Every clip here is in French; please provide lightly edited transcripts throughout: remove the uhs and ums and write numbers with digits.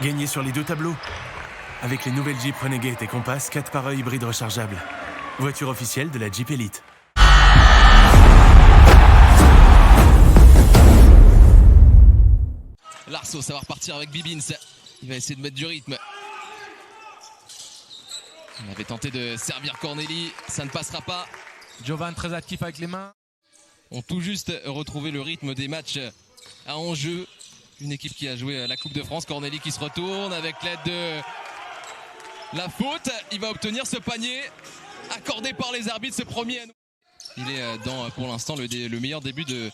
Gagnez sur les deux tableaux. Avec les nouvelles Jeep Renegade et Compass 4x1 hybride rechargeable. Voiture officielle de la Jeep Elite. Larso, ça va repartir avec Bibins. Il va essayer de mettre du rythme. On avait tenté de servir Corneli, ça ne passera pas. Jovan très actif avec les mains. On tout juste retrouvé le rythme des matchs à enjeu. Une équipe qui a joué la Coupe de France. Corneli qui se retourne avec l'aide de la faute. Il va obtenir ce panier accordé par les arbitres, ce premier. Il est dans, pour l'instant, le meilleur début de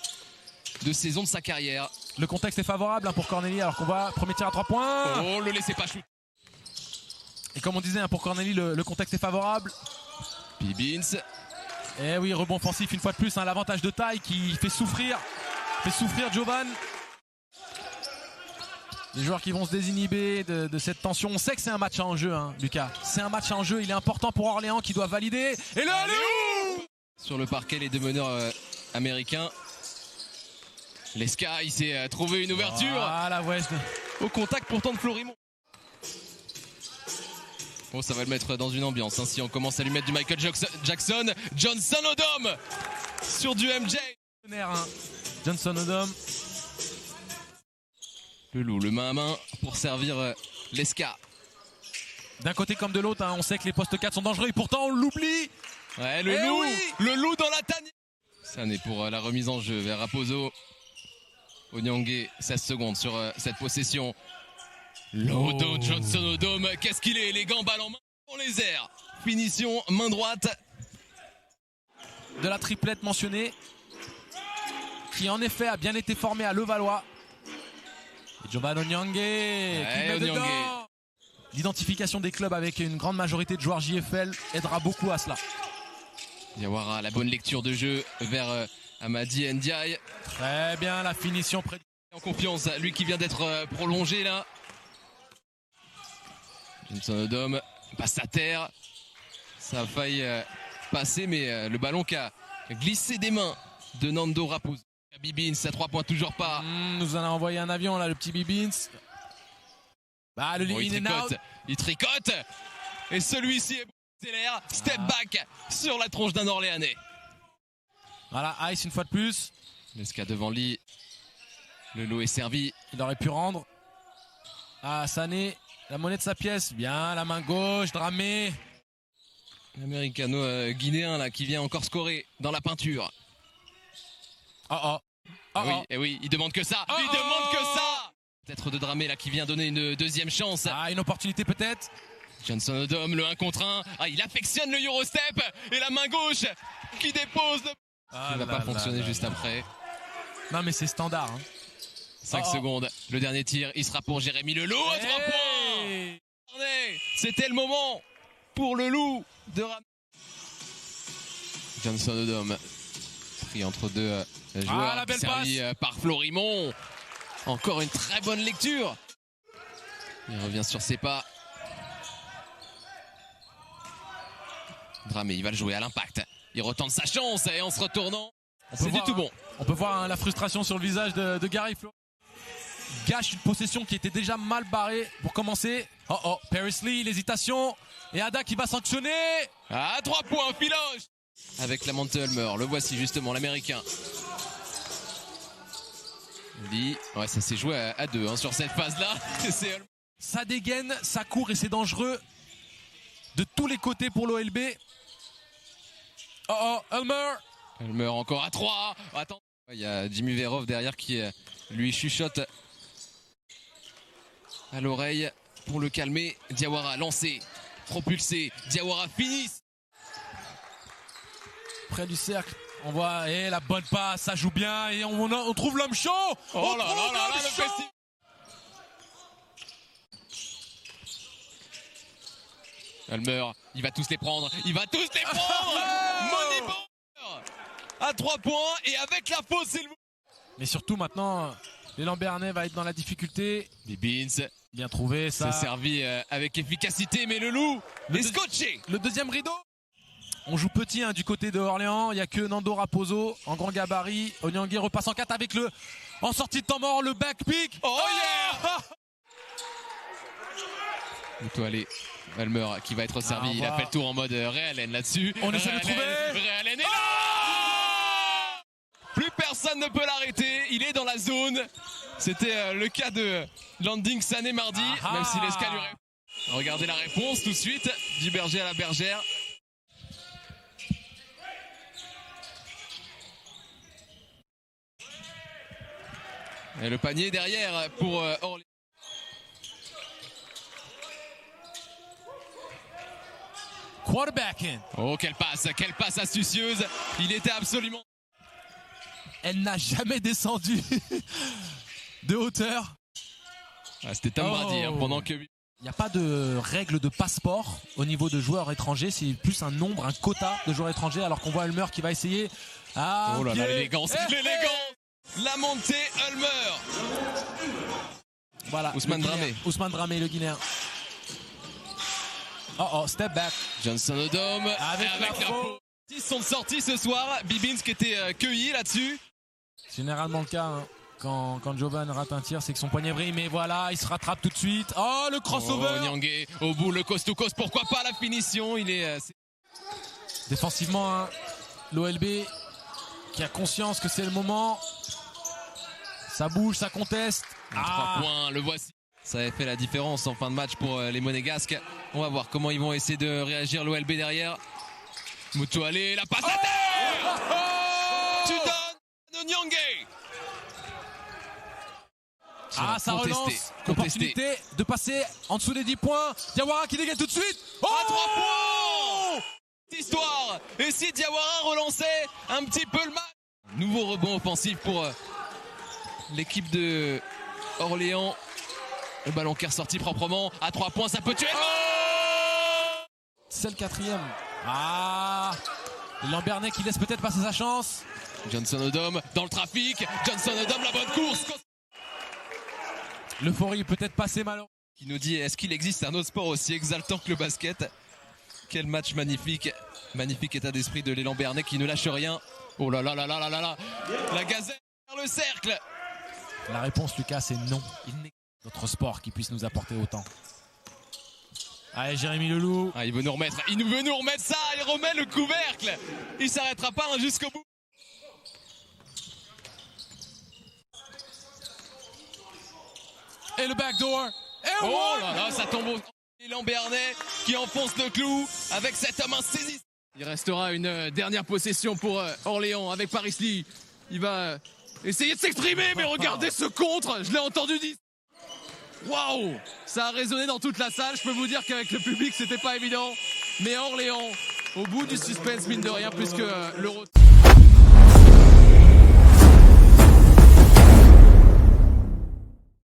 saison de sa carrière. Le contexte est favorable pour Corneli, alors qu'on voit premier tir à 3 points. Oh, le laissez pas shoot. Et comme on disait, pour Corneli, le contexte est favorable. Bibins. Et oui, rebond offensif une fois de plus, l'avantage de taille qui fait souffrir Jovan. Les joueurs qui vont se désinhiber de cette tension. On sait que c'est un match à enjeu, Lucas. C'est un match à enjeu, il est important pour Orléans qui doit valider. Et là, sur le parquet, les deux meneurs américains. Leska, il s'est trouvé une ouverture. Ah, la West. Au contact pourtant de Florimond. Oh, ça va le mettre dans une ambiance. Si on commence à lui mettre du Michael Jackson. Johnson Odom sur du MJ. Johnson Odom. Le loup, le main à main pour servir Leska. D'un côté comme de l'autre, on sait que les postes 4 sont dangereux et pourtant on l'oublie. Ouais, le loup dans la tanière. Ça n'est pour la remise en jeu vers Raposo. Onyangue, 16 secondes sur cette possession. L'Odo, Johnson Odom, qu'est-ce qu'il est élégant, balle en main, dans les airs. Finition, main droite. De la triplette mentionnée, qui en effet a bien été formée à Levallois. Et Jovan Onyangue qui met dedans. L'identification des clubs avec une grande majorité de joueurs JFL aidera beaucoup à cela. Diawara, la bonne lecture de jeu vers Amadi Ndiaye. Très bien, la finition près. En confiance, lui qui vient d'être prolongé là. Johnson Odom passe à terre. Ça a failli passer, mais le ballon qui a glissé des mains de Nando Raposo. Bibins à 3 points, toujours pas. Nous en a envoyé un avion là, le petit Bibins. Bah, il tricote. Et celui-ci est accélère. Step back sur la tronche d'un Orléanais. Voilà, Ice une fois de plus. Leska devant lui. Le lot est servi. Il aurait pu rendre. Ah, Sané, la monnaie de sa pièce. Bien, la main gauche, Dramé. L'américano-guinéen là qui vient encore scorer dans la peinture. Oui, il demande que ça. Il demande que ça. Peut-être de Dramé là qui vient donner une deuxième chance. Ah, une opportunité peut-être. Johnson Odom, le 1 contre 1. Ah, il affectionne le Eurostep. Et la main gauche qui dépose. Ça ne va pas fonctionner juste après. Non, mais c'est standard. 5 secondes. Le dernier tir, il sera pour Jérémy Leloup à 3 points. C'était le moment pour le loup de Johnson Odom. Pris entre deux joueurs, servi par Florimond. Encore une très bonne lecture. Il revient sur ses pas. Dramé, il va le jouer à l'impact. Il retente sa chance et en se retournant, c'est du tout bon. On peut voir la frustration sur le visage de Gary Flo. Gâche une possession qui était déjà mal barrée pour commencer. Paris Lee, l'hésitation. Et Ada qui va sanctionner. À 3 points, Filoche. Avec la Monte Ulmer, le voici justement, l'américain. Ouais, ça s'est joué à 2 sur cette phase-là. Ça dégaine, ça court et c'est dangereux de tous les côtés pour l'OLB. Ulmer encore à 3. Attends. Il y a Jimmy Verov derrière qui lui chuchote à l'oreille pour le calmer. Diawara lancé, propulsé. Diawara finit. Près du cercle, on voit la bonne passe, ça joue bien et on trouve l'homme chaud. Oh là là, le festival. Ulmer, il va tous les prendre. Money Bauer à 3 points et avec la faute, c'est le. Mais surtout maintenant, l'élan Béarnais va être dans la difficulté. Bibins, bien trouvé ça. C'est servi avec efficacité, mais le loup est scotché. Le deuxième rideau. On joue petit du côté de Orléans. Il n'y a que Nando Raposo en grand gabarit. Onyangue repasse en 4 avec en sortie de temps mort, le back pick. Oh yeah. Mutuale, Ulmer qui va être servi. Il a fait le tour en mode Realen là-dessus. On essaie de trouver. Realen est là. Plus personne ne peut l'arrêter. Il est dans la zone. C'était le cas de Landing Sané mardi, même si l'escalure. Regardez la réponse tout de suite du berger à la bergère. Et le panier derrière pour Orléans. Quarterbacking. Oh, quelle passe astucieuse. Il était absolument... Elle n'a jamais descendu de hauteur. Ah, c'était Tom Brady pendant que... Il n'y a pas de règle de passeport au niveau de joueurs étrangers, c'est plus un nombre, un quota de joueurs étrangers, alors qu'on voit Ulmer qui va essayer. Oh là là, l'élégance, la montée Ulmer. Voilà, Ousmane Dramé. Ousmane Dramé, le Guinéen. Step back. Johnson Odom avec la faute. Ils sont sortis ce soir. Bibins qui était cueilli là-dessus. C'est généralement le cas hein. Quand Jovan rate un tir, c'est que son poignet brille, mais voilà, il se rattrape tout de suite. Oh, le crossover. Oh, Nyangé, au bout, le coast to coast, pourquoi pas la finition. Il est... Défensivement, hein, l'OLB qui a conscience que c'est le moment. Ça bouge, ça conteste. 3 points, le voici. Ça avait fait la différence en fin de match pour les Monégasques. On va voir comment ils vont essayer de réagir l'OLB derrière. Mutuale, la passe à terre. Tu donnes Nyangé. Ça relance. L'opportunité de passer en dessous des 10 points. Diawara qui dégaine tout de suite. À 3 points. Histoire. Et si Diawara relançait un petit peu le match. Nouveau rebond offensif pour l'équipe de Orléans. Le ballon qui est ressorti proprement. À 3 points, ça peut tuer. C'est le 4e. Lambernet qui laisse peut-être passer sa chance. Johnson Odom dans le trafic. Johnson Odom, la bonne course. L'euphorie peut-être passée malheureusement. Qui nous dit, est-ce qu'il existe un autre sport aussi exaltant que le basket? Quel match magnifique. Magnifique état d'esprit de l'élan Bernet qui ne lâche rien. Oh là là là là là là là. La gazelle vers le cercle. La réponse, Lucas, c'est non. Il n'est pas d'autre sport qui puisse nous apporter autant. Allez, Jérémy Leloup. Il veut nous remettre. Il veut nous remettre ça. Il remet le couvercle. Il s'arrêtera pas jusqu'au bout. Et le backdoor. Oh là là, ça tombe au... L'élan Bernet qui enfonce le clou avec cet homme insaisissable. Il restera une dernière possession pour Orléans avec Paris Lee. Il va essayer de s'exprimer, mais regardez ce contre. Je l'ai entendu dire. Waouh, ça a résonné dans toute la salle. Je peux vous dire qu'avec le public, c'était pas évident. Mais Orléans, au bout du suspense, mine de rien, puisque l'Euro...